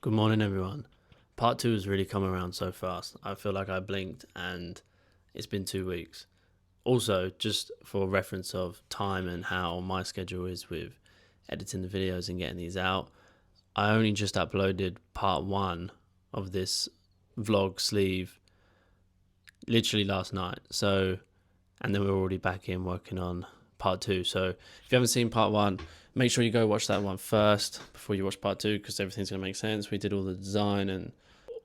Good morning, everyone. Part 2 has really come around so fast. I feel like I blinked and it's been 2 weeks. Also, just for reference of time and how my schedule is with editing the videos and getting these out, I only just uploaded part 1 of this vlog sleeve literally last night. And then we're already back in working on part 2. So if you haven't seen part 1, make sure you go watch that one first before you watch part 2, because everything's going to make sense. We did all the design and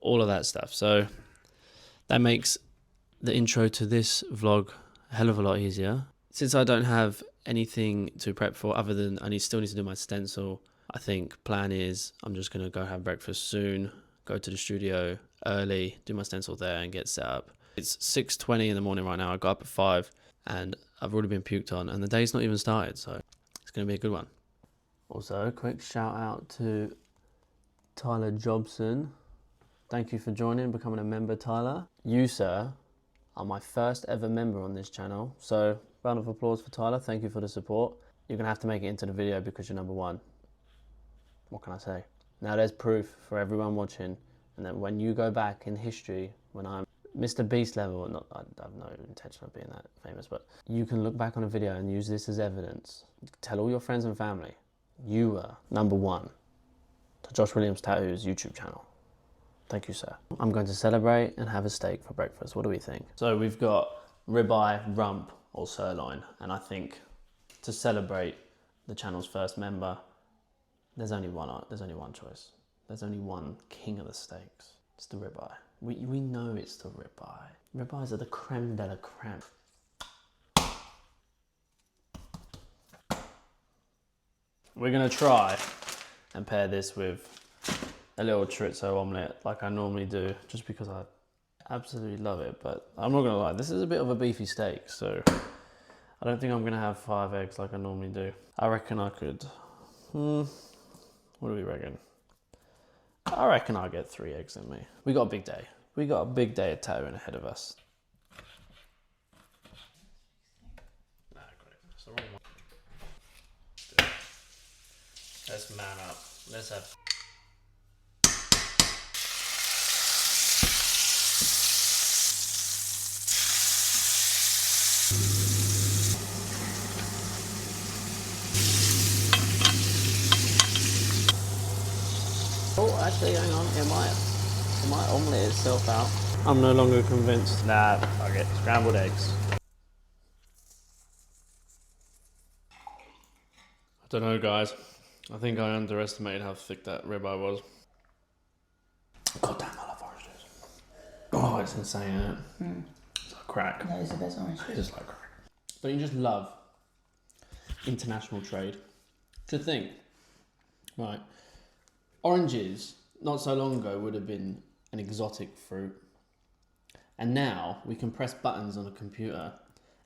all of that stuff. So that makes the intro to this vlog a hell of a lot easier. Since I don't have anything to prep for other than still need to do my stencil, I think plan is I'm just going to go have breakfast soon, go to the studio early, do my stencil there and get set up. It's 6:20 in the morning right now. I got up at 5 and I've already been puked on and the day's not even started, so it's going to be a good one. Also, a quick shout out to Tyler Jobson. Thank you for joining, becoming a member, Tyler. You, sir, are my first ever member on this channel. So, round of applause for Tyler. Thank you for the support. You're going to have to make it into the video because you're number 1. What can I say? Now there's proof for everyone watching. And then when you go back in history, when I'm Mr. Beast level, I have no intention of being that famous, but you can look back on a video and use this as evidence. Tell all your friends and family, you were number 1 to Josh Williams Tattoos YouTube channel. Thank you, sir. I'm going to celebrate and have a steak for breakfast. What do we think? So we've got ribeye, rump, or sirloin, and I think to celebrate the channel's first member, there's only one choice. There's only one king of the steaks. It's the ribeye. We know it's the ribeye. Ribeyes are the creme de la creme. We're gonna try and pair this with a little chorizo omelette like I normally do, just because I absolutely love it. But I'm not gonna lie, this is a bit of a beefy steak, so I don't think I'm gonna have 5 eggs like I normally do. I reckon I could, what do we reckon? I reckon I'll get 3 eggs in me. We got a big day. We got a big day of tattooing ahead of us. Nah, great. That's the wrong one. Let's man up. Let's have... Oh, actually, hang on. It might omelette itself out. I'm no longer convinced. Nah, fuck it. Scrambled eggs. I don't know, guys. I think I underestimated how thick that ribeye was. God damn, I love orange juice. Oh, it's insane, isn't it? It's like crack. That is the best orange juice. It is like crack. Don't you just love international trade? To think, right, oranges not so long ago would have been an exotic fruit, and now we can press buttons on a computer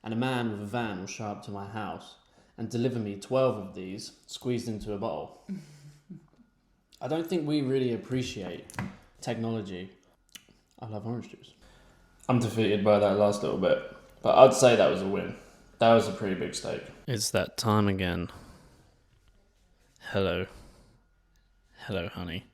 and a man with a van will show up to my house and deliver me 12 of these squeezed into a bottle. I don't think we really appreciate technology. I love orange juice. I'm defeated by that last little bit, but I'd say that was a win. That was a pretty big steak. It's that time again. Hello, honey.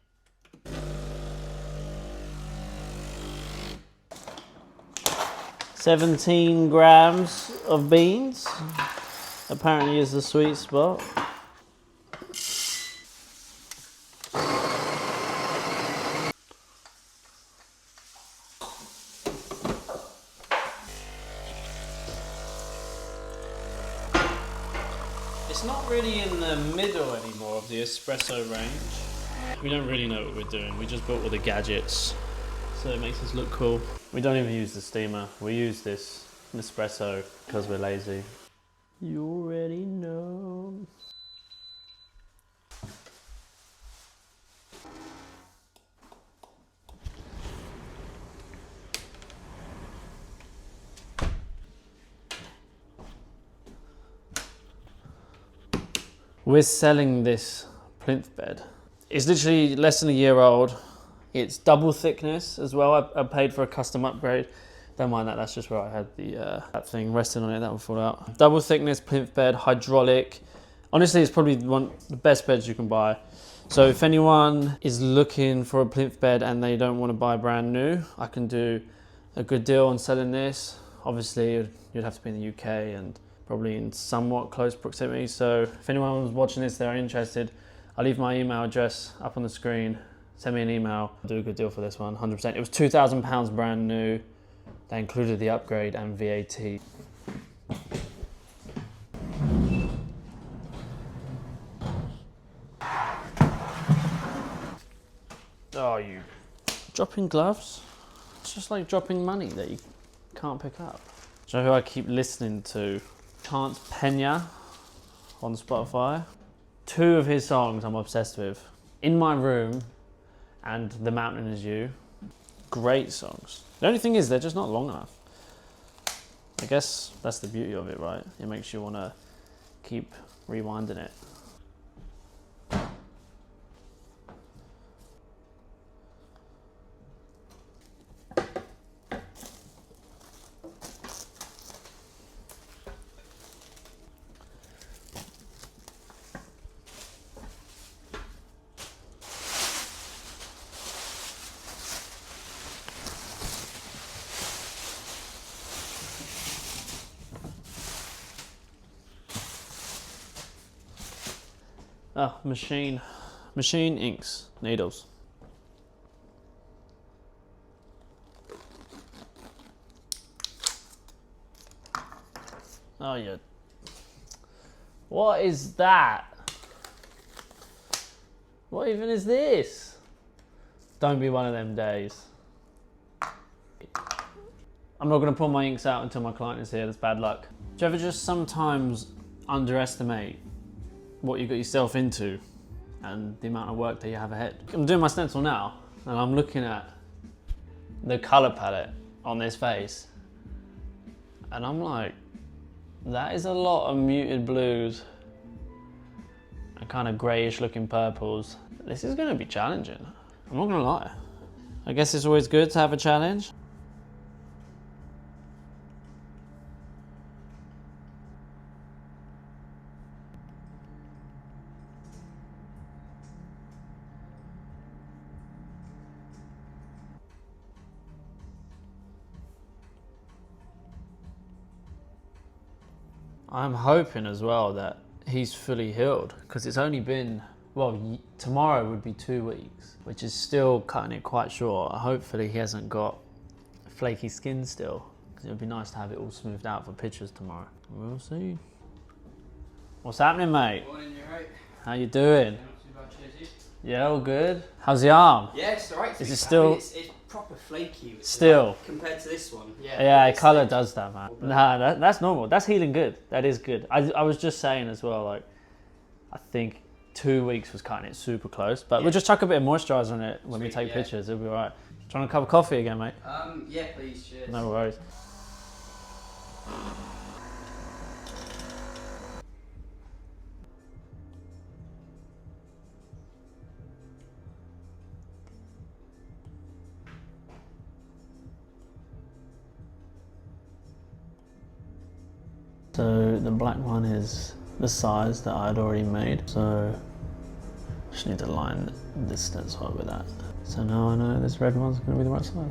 $17 grams of beans apparently is the sweet spot. It's not really in the middle anymore of the espresso range. We don't really know what we're doing. We just bought all the gadgets, so it makes us look cool. We don't even use the steamer. We use this Nespresso because we're lazy. You already know. We're selling this plinth bed. It's literally less than a year old. It's double thickness as well. I paid for a custom upgrade. Don't mind that, that's just where I had the that thing resting on it, that will fall out. Double thickness plinth bed, hydraulic. Honestly, it's probably one of the best beds you can buy. So if anyone is looking for a plinth bed and they don't want to buy brand new, I can do a good deal on selling this. Obviously, you'd have to be in the UK and probably in somewhat close proximity. So if anyone was watching this, they're interested, I'll leave my email address up on the screen. Send me an email. I'll do a good deal for this one, 100%. It was £2,000 brand new. That included the upgrade and VAT. Oh, you dropping gloves? It's just like dropping money that you can't pick up. Do you know who I keep listening to? Chance Pena on Spotify. 2 of his songs I'm obsessed with. In My Room and The Mountain Is You. Great songs. The only thing is they're just not long enough. I guess that's the beauty of it, right? It makes you want to keep rewinding it. Oh, machine inks, needles. Oh yeah. What is that? What even is this? Don't be one of them days. I'm not gonna pull my inks out until my client is here, that's bad luck. Do you ever just sometimes underestimate what you got yourself into and the amount of work that you have ahead? I'm doing my stencil now and I'm looking at the color palette on this face and I'm like, that is a lot of muted blues and kind of grayish looking purples. This is gonna be challenging. I'm not gonna lie. I guess it's always good to have a challenge. I'm hoping as well that he's fully healed because it's only been, well, tomorrow would be 2 weeks, which is still cutting it quite short. Hopefully he hasn't got flaky skin still because it would be nice to have it all smoothed out for pictures tomorrow. We'll see. What's happening, mate? Morning, you right? How you doing? Not too bad, Chasey. Yeah, all good. How's the arm? Yeah, it's alright. Is it still? It's proper flaky. Still? Like, compared to this one. Yeah, colour does that, man. Nah, that's normal. That's healing good. That is good. I was just saying as well, like, I think 2 weeks was cutting it super close, but we'll just chuck a bit of moisturiser on it when we take pictures. It'll be alright. Trying a cup of coffee again, mate? Yeah, please. Cheers. No worries. So the black one is the size that I'd already made, so I just need to line this stencil up with that. So now I know this red one's going to be the right size.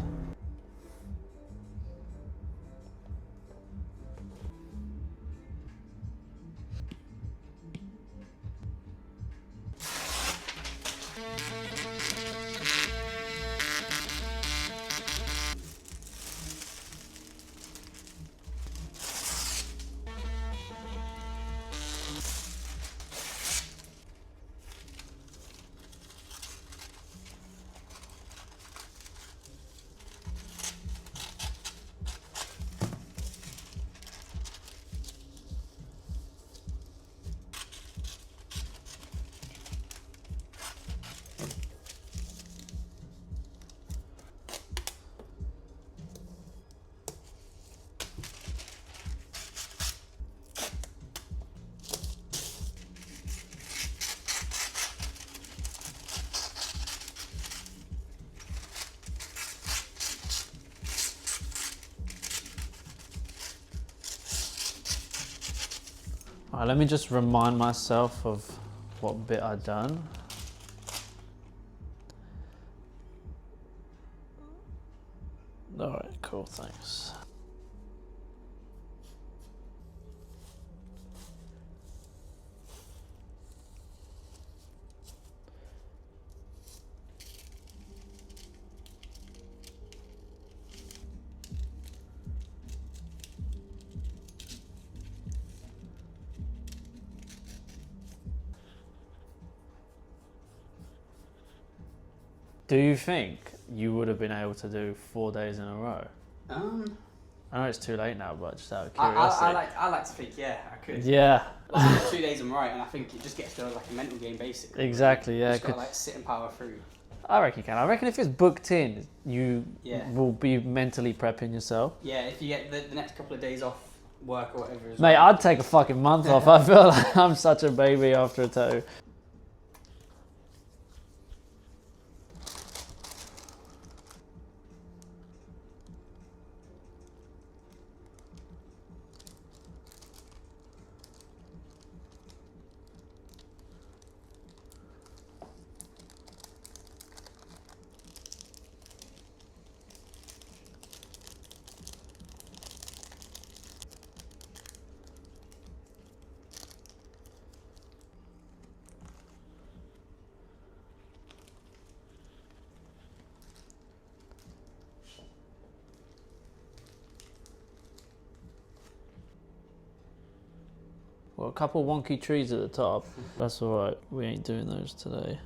Alright, let me just remind myself of what bit I'd done. Alright, cool, thanks. Do you think you would have been able to do 4 days in a row? I know it's too late now, but just out of curiosity. I like to think, yeah, I could. Yeah. Like, 2 days I'm right, and I think it just gets to like a mental game basically. Exactly, yeah. You just gotta like sit and power through. I reckon you can. I reckon if it's booked in, you will be mentally prepping yourself. Yeah, if you get the next couple of days off work or whatever. Mate, I'd take a fucking month off. I feel like I'm such a baby after a tattoo. Well, a couple wonky trees at the top. That's alright. We ain't doing those today.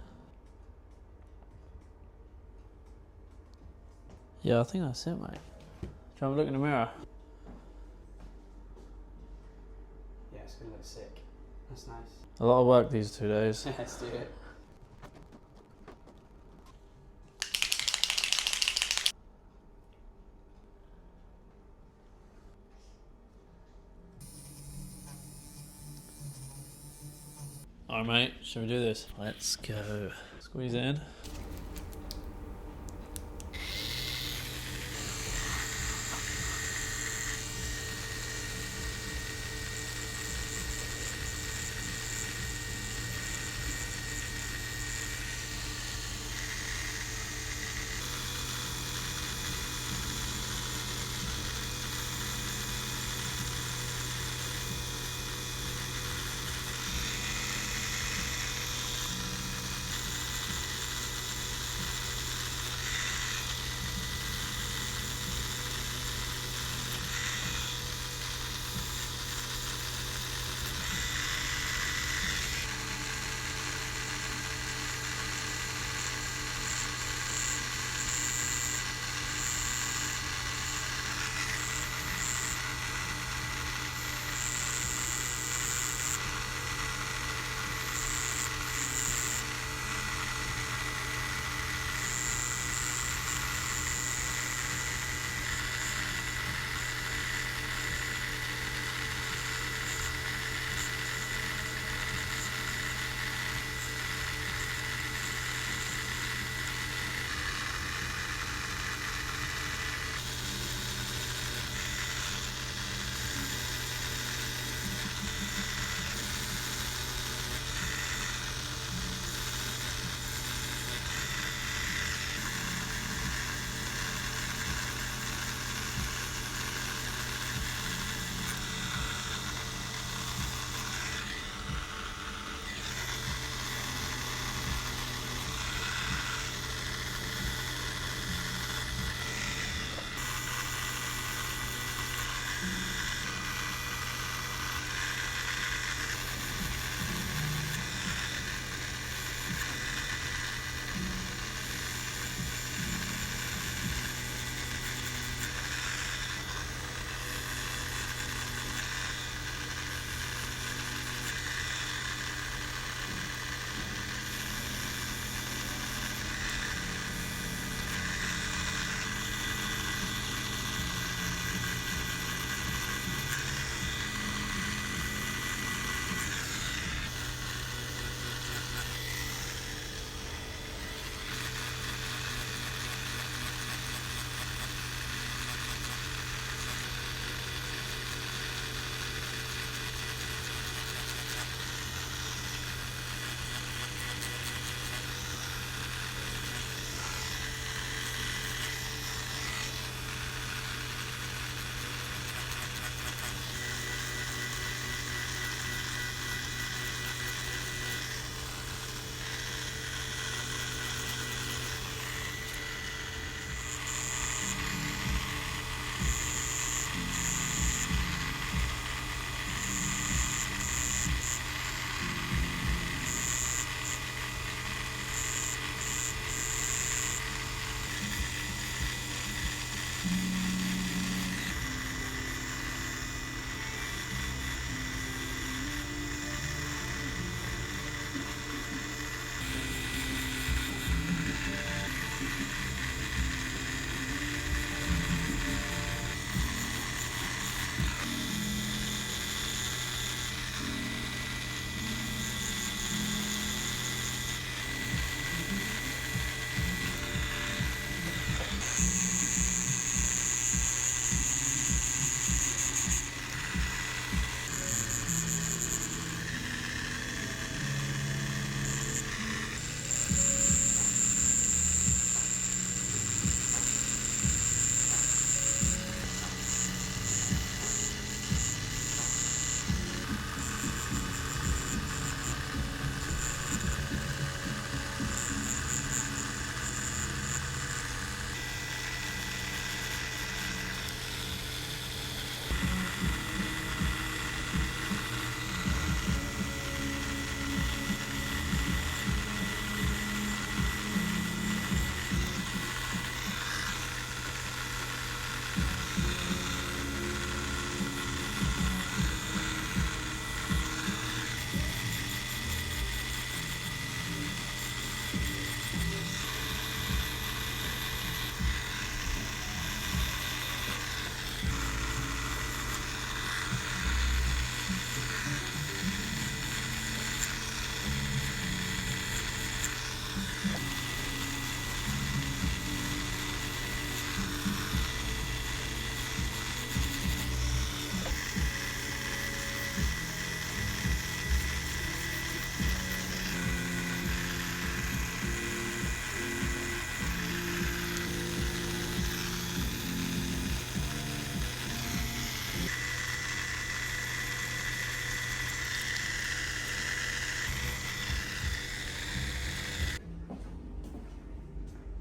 Yeah, I think that's it, mate. Do you have a look in the mirror? Yeah, it's gonna look sick. That's nice. A lot of work these 2 days. Let's do it. Alright, mate. Shall we do this? Let's go. Squeeze it in.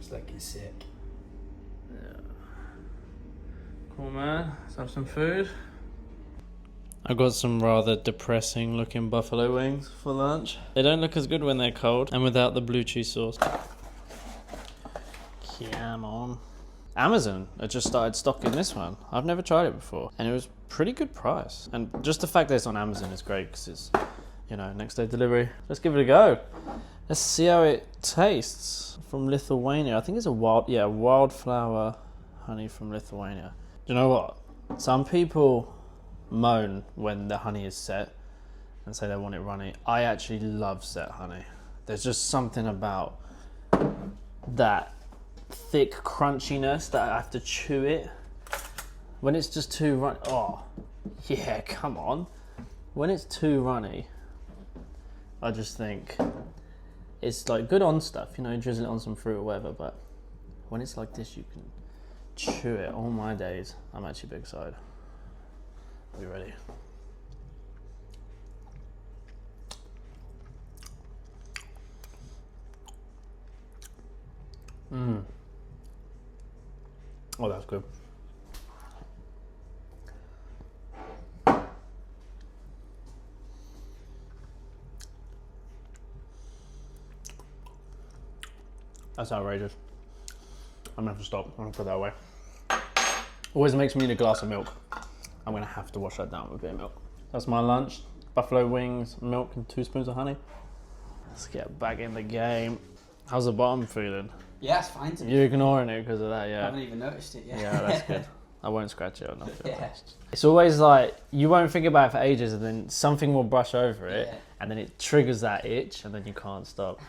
It's looking sick. Yeah. Cool, man. Let's have some food. I got some rather depressing looking buffalo wings for lunch. They don't look as good when they're cold and without the blue cheese sauce. Come on. Amazon had just started stocking this one. I've never tried it before and it was pretty good price. And just the fact that it's on Amazon is great because it's, you know, next day delivery. Let's give it a go. Let's see how it tastes. From Lithuania. I think it's wildflower honey from Lithuania. Do you know what? Some people moan when the honey is set and say they want it runny. I actually love set honey. There's just something about that thick crunchiness that I have to chew it. When it's just too runny, oh yeah, come on. When it's too runny, I just think it's like good on stuff, you know, drizzle it on some fruit or whatever, but when it's like this, you can chew it all my days. I'm actually big excited. Are you ready? Oh, that's good. That's outrageous. I'm gonna have to stop. I'm gonna put that away. Always makes me need a glass of milk. I'm gonna have to wash that down with a bit of milk. That's my lunch. Buffalo wings, milk, and 2 spoons of honey. Let's get back in the game. How's the bottom feeling? Yeah, it's fine to me. You're ignoring it because of that, I yeah. haven't even noticed it yet. Yeah, that's good. I won't scratch it or nothing. Yeah. It's always like, you won't think about it for ages and then something will brush over it and then it triggers that itch and then you can't stop.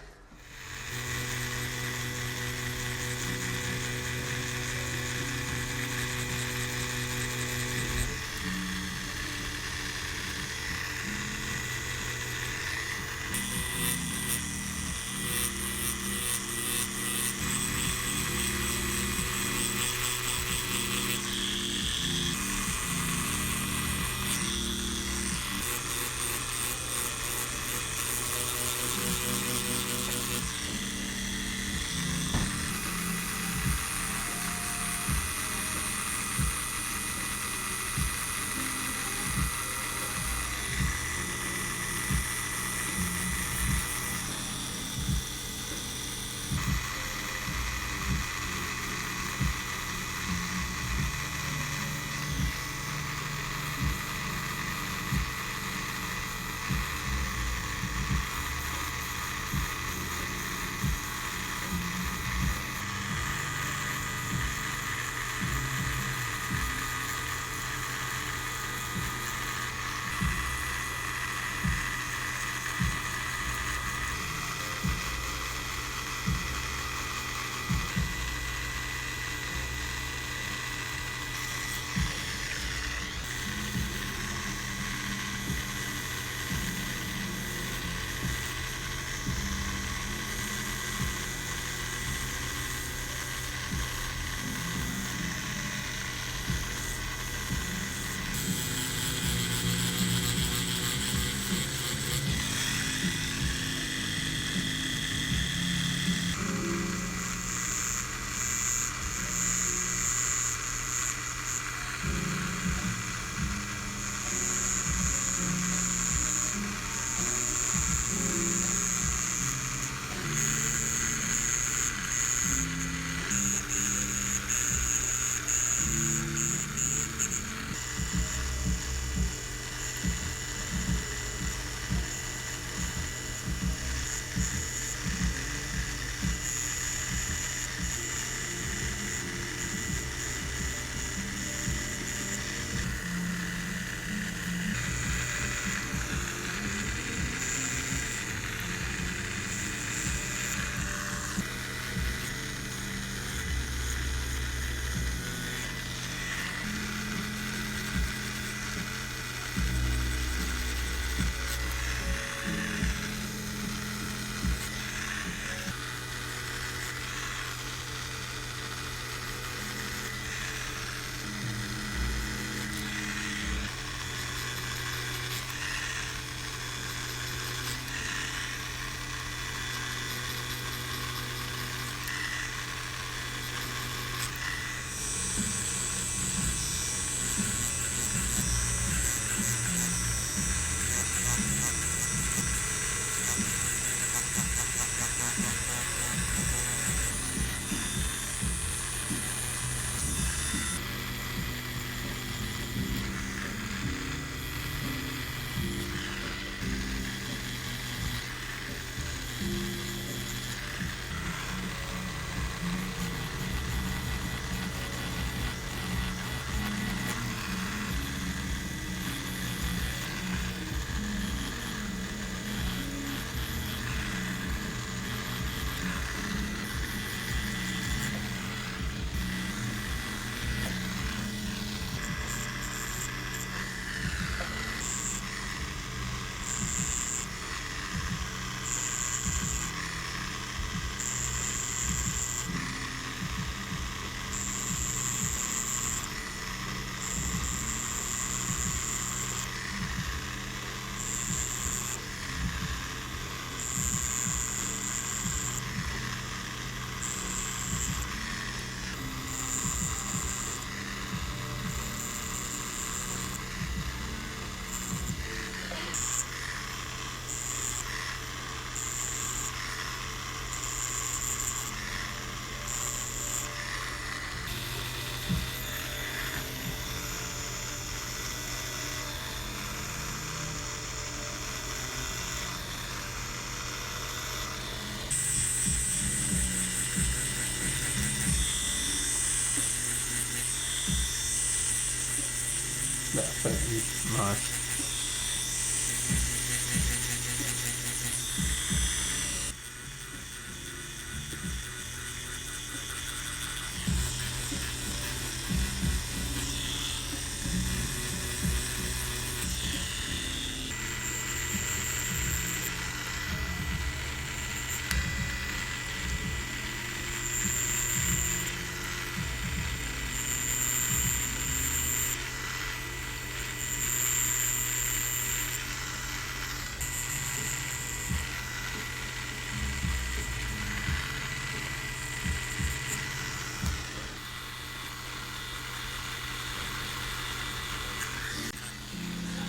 Nice.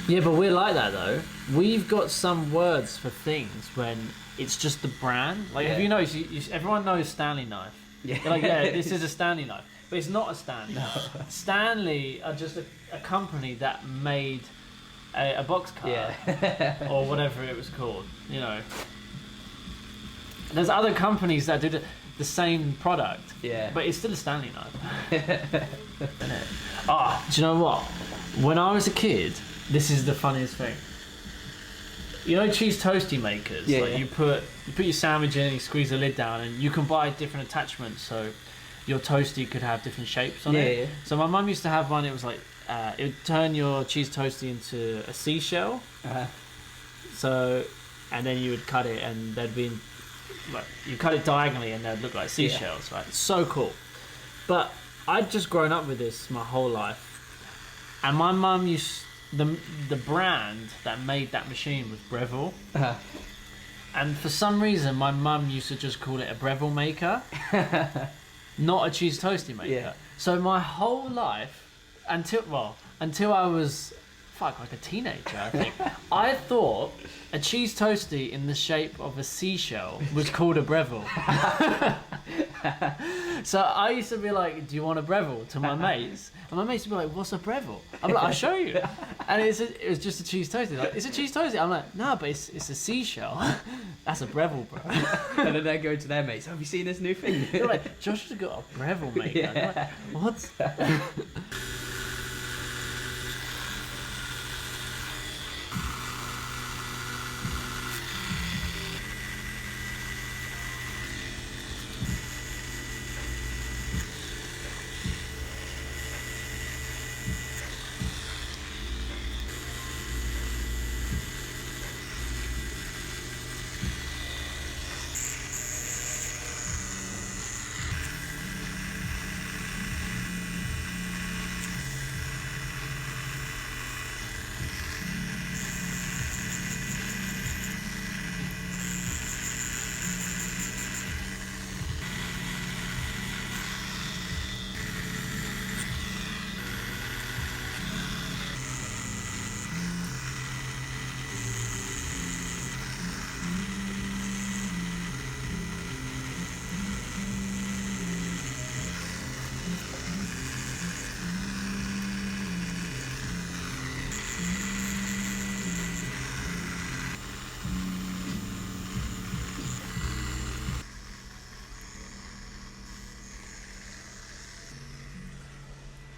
Yeah, but we're like that though. We've got some words for things when it's just the brand. Like, have you noticed? Everyone knows Stanley knife. Yeah. They're like, yeah, this is a Stanley knife, but it's not a Stanley. No. Stanley are just a company that made a box cutter or whatever it was called. You know, there's other companies that do the same product. Yeah. But it's still a Stanley knife. Do you know what? When I was a kid. This is the funniest thing. You know cheese toasty makers? Yeah, like yeah. you put your sandwich in, you squeeze the lid down, and you can buy different attachments so your toasty could have different shapes on it. Yeah. So my mum used to have one, it was like, it would turn your cheese toasty into a seashell. So, and then you would cut it and there'd be, like, you cut it diagonally and they'd look like seashells, right? So cool. But I'd just grown up with this my whole life. And my mum used... The brand that made that machine was Breville, and for some reason my mum used to just call it a Breville maker, not a cheese toasty maker. Yeah. So my whole life, until I was like a teenager, I think, I thought a cheese toasty in the shape of a seashell was called a Breville. So I used to be like, do you want a Breville to my mates? And my mates would be like, what's a Breville? I'm like, I'll show you. And it was just a cheese toasty. Like, it's a cheese toasty. I'm like, no, but it's a seashell. That's a Breville, bro. And then they go to their mates, have you seen this new thing? They're like, Josh has got a Breville maker. Yeah. I'm like, what?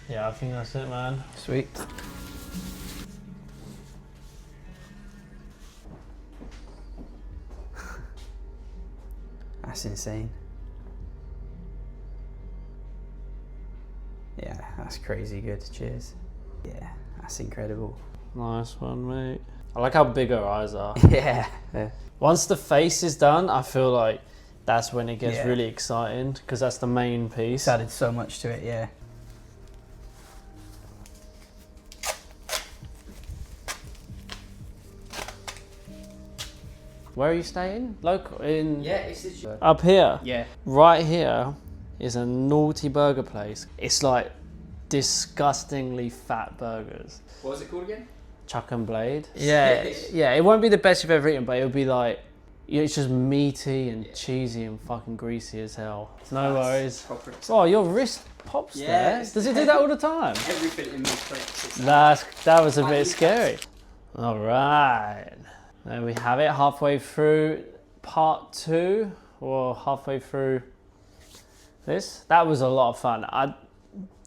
Yeah, I think that's it, man. Sweet. That's insane. Yeah, that's crazy good. Cheers. Yeah, that's incredible. Nice one, mate. I like how big her eyes are. Yeah. Once the face is done, I feel like that's when it gets Yeah. really exciting because that's the main piece. It's added so much to it, yeah. Where are you staying? Local? It's Up here? yeah. Right here is a naughty burger place. It's like disgustingly fat burgers. What was it called again? Chuck and Blade. Yeah, yeah. It won't be the best you've ever eaten, but it'll be like, it's just meaty and cheesy and fucking greasy as hell. No worries. Oh, your wrist pops there. Yes. Does it do that all the time? Everything in me clicks. That was a bit scary. All right. There we have it. Halfway through part 2, or halfway through this. That was a lot of fun.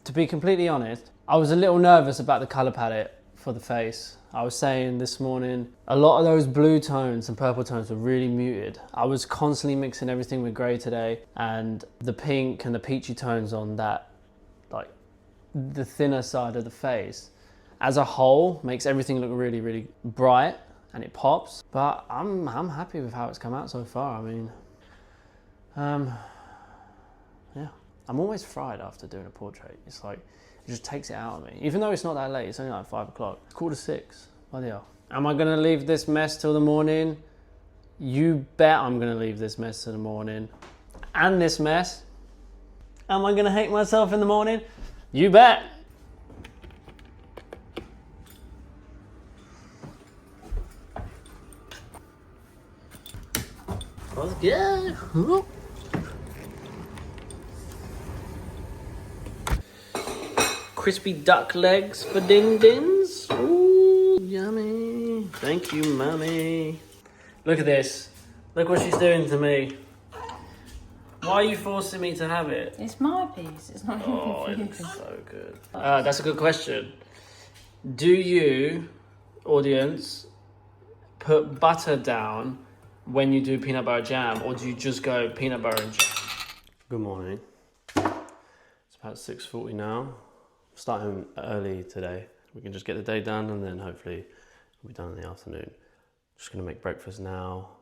To be completely honest, I was a little nervous about the colour palette for the face. I was saying this morning, a lot of those blue tones and purple tones were really muted. I was constantly mixing everything with grey today, and the pink and the peachy tones on that, like the thinner side of the face, as a whole, makes everything look really, really bright and it pops. But I'm happy with how it's come out so far. I mean, yeah, I'm always fried after doing a portrait. It's like, it just takes it out of me. Even though it's not that late, it's only like 5 o'clock. It's 5:45. Bloody hell. Am I gonna leave this mess till the morning? You bet I'm gonna leave this mess till the morning. And this mess. Am I gonna hate myself in the morning? You bet. Let's go. Crispy duck legs for din dins. Ooh, yummy. Thank you, mummy. Look at this. Look what she's doing to me. Why are you forcing me to have it? It's my piece. It's not Oh, it your looks piece. so good. That's a good question. Do you, audience, put butter down when you do peanut butter jam, or do you just go peanut butter and jam? Good morning. It's about 6:40 now. Starting early today. We can just get the day done and then hopefully we'll be done in the afternoon. Just gonna make breakfast now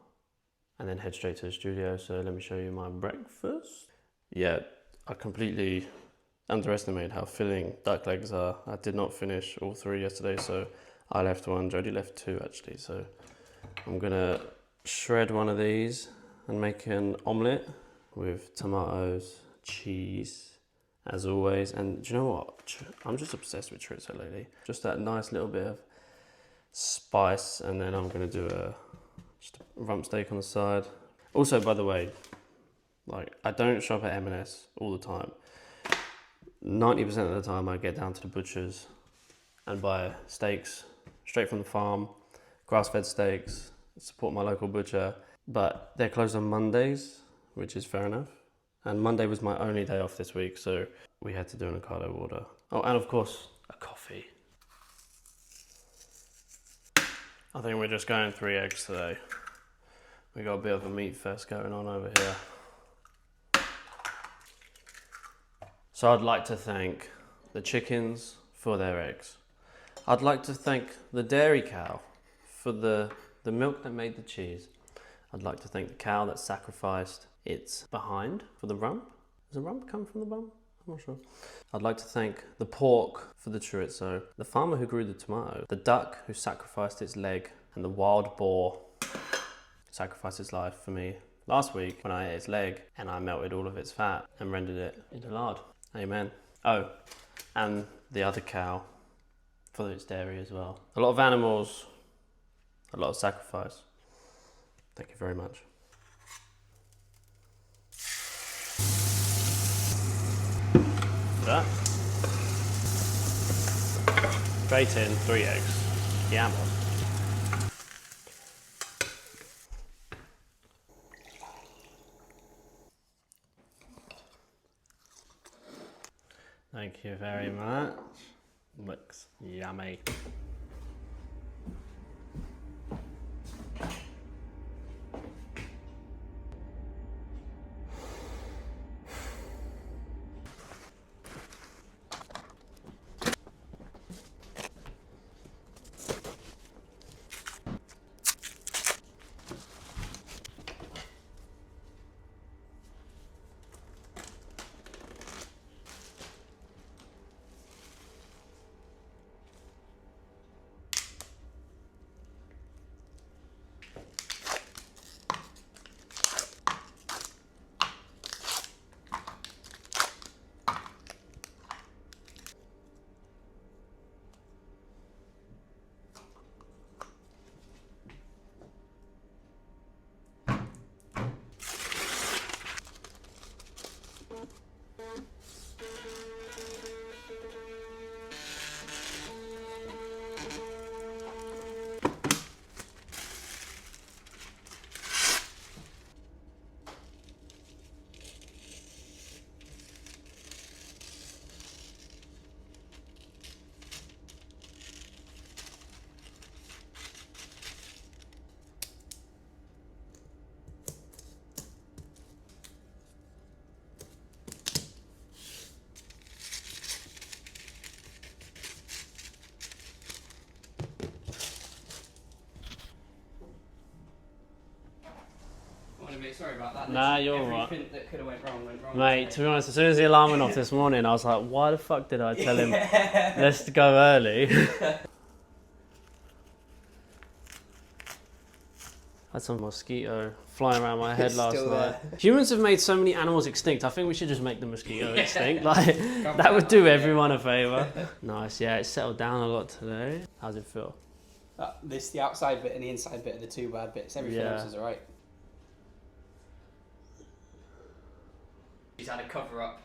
and then head straight to the studio. So let me show you my breakfast. Yeah, I completely underestimated how filling duck legs are. I did not finish all 3 yesterday, so I left one. Jodie left 2 actually. So I'm gonna shred one of these and make an omelette with tomatoes, cheese, as always. And do you know what? I'm just obsessed with chorizo lately. Just that nice little bit of spice, and then I'm gonna do just a rump steak on the side. Also, by the way, like, I don't shop at M&S all the time. 90% of the time I get down to the butchers and buy steaks straight from the farm, grass-fed steaks, support my local butcher. But they're closed on Mondays, which is fair enough. And Monday was my only day off this week, so we had to do an Ocado order. Oh, and of course, a coffee. I think we're just going 3 eggs today. We got a bit of a meat fest going on over here. So I'd like to thank the chickens for their eggs. I'd like to thank the dairy cow for the milk that made the cheese. I'd like to thank the cow that sacrificed its behind for the rump. Does the rump come from the bum? I'm not sure. I'd like to thank the pork for the chorizo, the farmer who grew the tomato, the duck who sacrificed its leg, and the wild boar who sacrificed its life for me last week when I ate its leg and I melted all of its fat and rendered it into lard. Amen. Oh, and the other cow for its dairy as well. A lot of animals, a lot of sacrifice. Thank you very much. That. Straight in, 3 eggs. Yum. Thank you very much. Looks yummy. mate. Sorry about that. Nah, you're alright. Everything that could have went wrong. Mate, to be honest, as soon as the alarm went off this morning, I was like, why the fuck did I tell him, let's go early? I had some mosquito flying around my head last Still night. there. Humans have made so many animals extinct. I think we should just make the mosquito extinct. Like that would do everyone a favour. Nice, yeah. It's settled down a lot today. How's it feel? The outside bit and the inside bit are the two bad bits. Everything else is alright. She's had a cover up,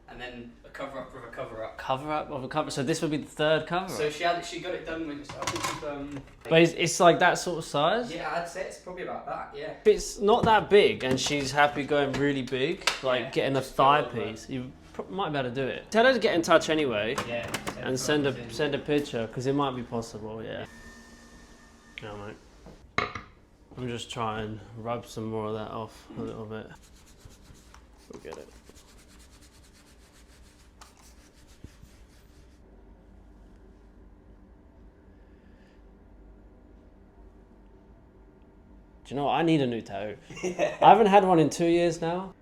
and then a cover up of a cover up. Cover up of a cover. So this would be the third cover. So she got it done with. I think But it's like that sort of size. yeah, I'd say it's probably about that. Yeah. If it's not that big, and she's happy going really big, like getting a thigh piece, you might be able to do it. Tell her to get in touch anyway, Yeah. and send a picture because it might be possible. Yeah. Yeah, mate. I'm just trying to rub some more of that off a little bit. Forget it. Do you know what? I need a new tattoo. I haven't had one in 2 years now.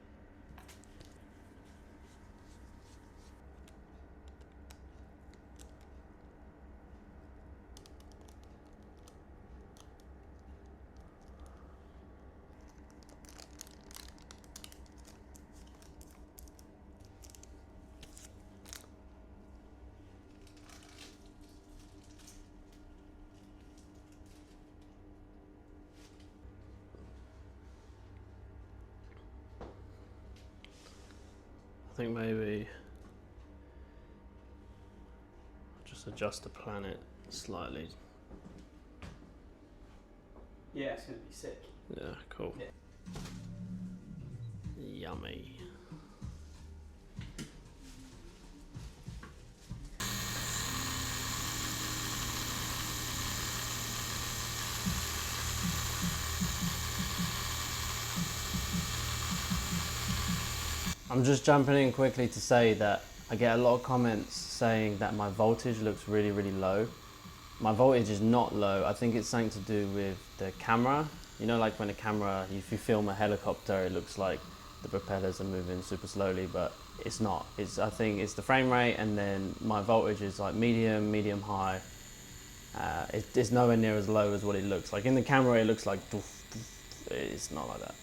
I think maybe just adjust the planet slightly. Yeah, it's gonna be sick. Yeah, cool. Yeah. Yummy. I'm just jumping in quickly to say that I get a lot of comments saying that my voltage looks really, really low. My voltage is not low. I think it's something to do with the camera. You know, like when a camera, if you film a helicopter, it looks like the propellers are moving super slowly, but it's not. I think it's the frame rate, and then my voltage is like medium high. It's nowhere near as low as what it looks like. In the camera, it looks like doof, doof. It's not like that.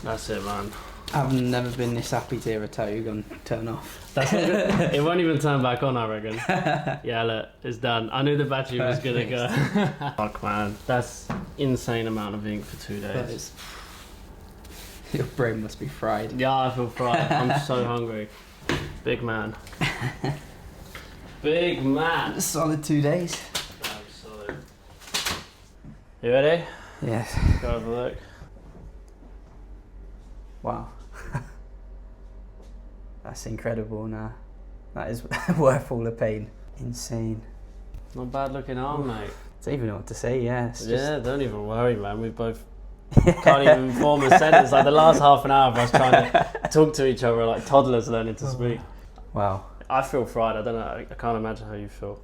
That's it, man. I've never been this happy to hear a tattoo gun turn off. That's it won't even turn back on, I reckon. Yeah, look, it's done. I knew the battery was gonna go. Fuck, man. That's insane amount of ink for 2 days. Your brain must be fried. Yeah, I feel fried. I'm so hungry. Big man. Big man. Solid 2 days. I'm solid. You ready? Yes. Go have a look. Wow. That's incredible now. That is worth all the pain. Insane. Not bad looking arm, mate. I don't even know what to say, yeah. Yeah, don't even worry, man. We both can't even form a sentence. Like the last half an hour of us trying to talk to each other like toddlers learning to speak. Wow. I feel fried. I don't know. I can't imagine how you feel.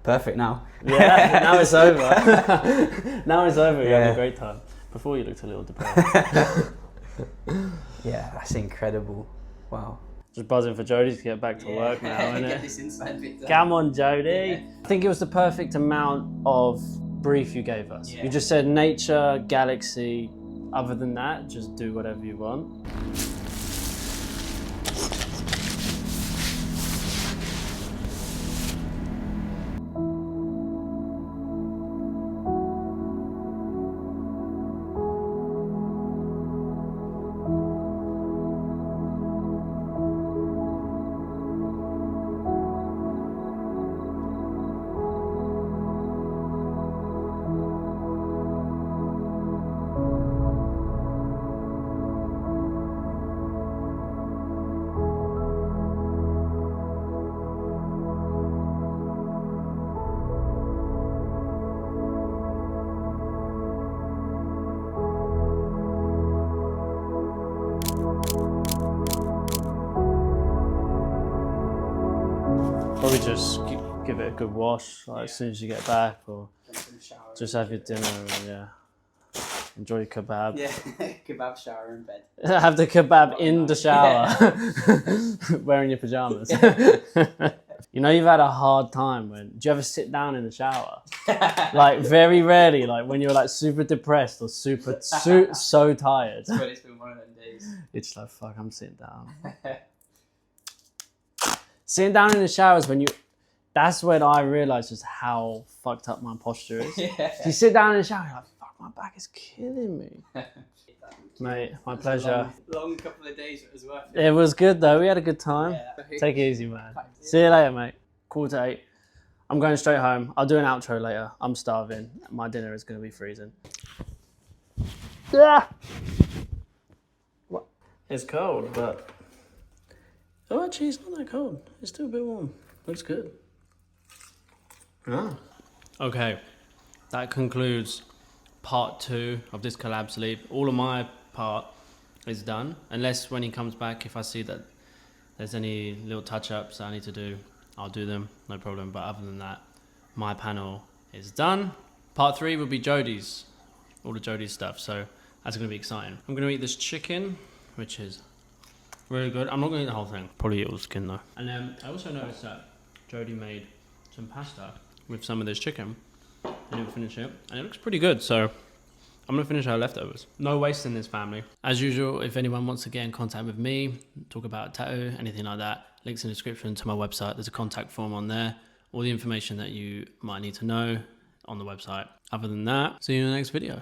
Perfect now. Yeah, now it's over. Now it's over. You Yeah. had a great time. Before you looked a little depressed. Yeah, that's incredible. Wow. Just buzzing for Jodie to get back to work now, isn't Get it? this inside bit done. Come on, Jodie. I think it was the perfect amount of brief you gave us. Yeah. You just said nature, galaxy. Other than that, just do whatever you want. Probably just give it a good wash like, as soon as you get back, or just have your dinner and enjoy your kebab. Yeah, kebab, shower in bed. Have the kebab in the shower, wearing your pajamas. You know you've had a hard time when. Do you ever sit down in the shower? Like very rarely, like when you're like super depressed or so tired. But it's been one of them days. It's like fuck, I'm sitting down. Sitting down in the showers when you. That's when I realised just how fucked up my posture is. Yeah. You sit down in the shower, you're like, fuck, my back is killing me. Mate, my pleasure. Long couple of days, but it was worth it. It was good though. We had a good time. Yeah. Take it easy, man. See you later, mate. 7:45. I'm going straight home. I'll do an outro later. I'm starving. My dinner is going to be freezing. Yeah. What? It's cold, but... Oh, actually, it's not that cold. It's still a bit warm. Looks good. Ah. Okay. That concludes part 2 of this collab sleep. All of my part is done. Unless when he comes back, if I see that there's any little touch-ups that I need to do, I'll do them. No problem. But other than that, my panel is done. Part 3 will be Jodie's. All the Jodie's stuff. So that's going to be exciting. I'm going to eat this chicken, which is really good. I'm not going to eat the whole thing. Probably eat all the skin though. And then I also noticed that Jodie made some pasta with some of this chicken. I didn't finish it. And it looks pretty good. So I'm going to finish our leftovers. No waste in this family. As usual, if anyone wants to get in contact with me, talk about a tattoo, anything like that, links in the description to my website. There's a contact form on there. All the information that you might need to know on the website. Other than that, see you in the next video.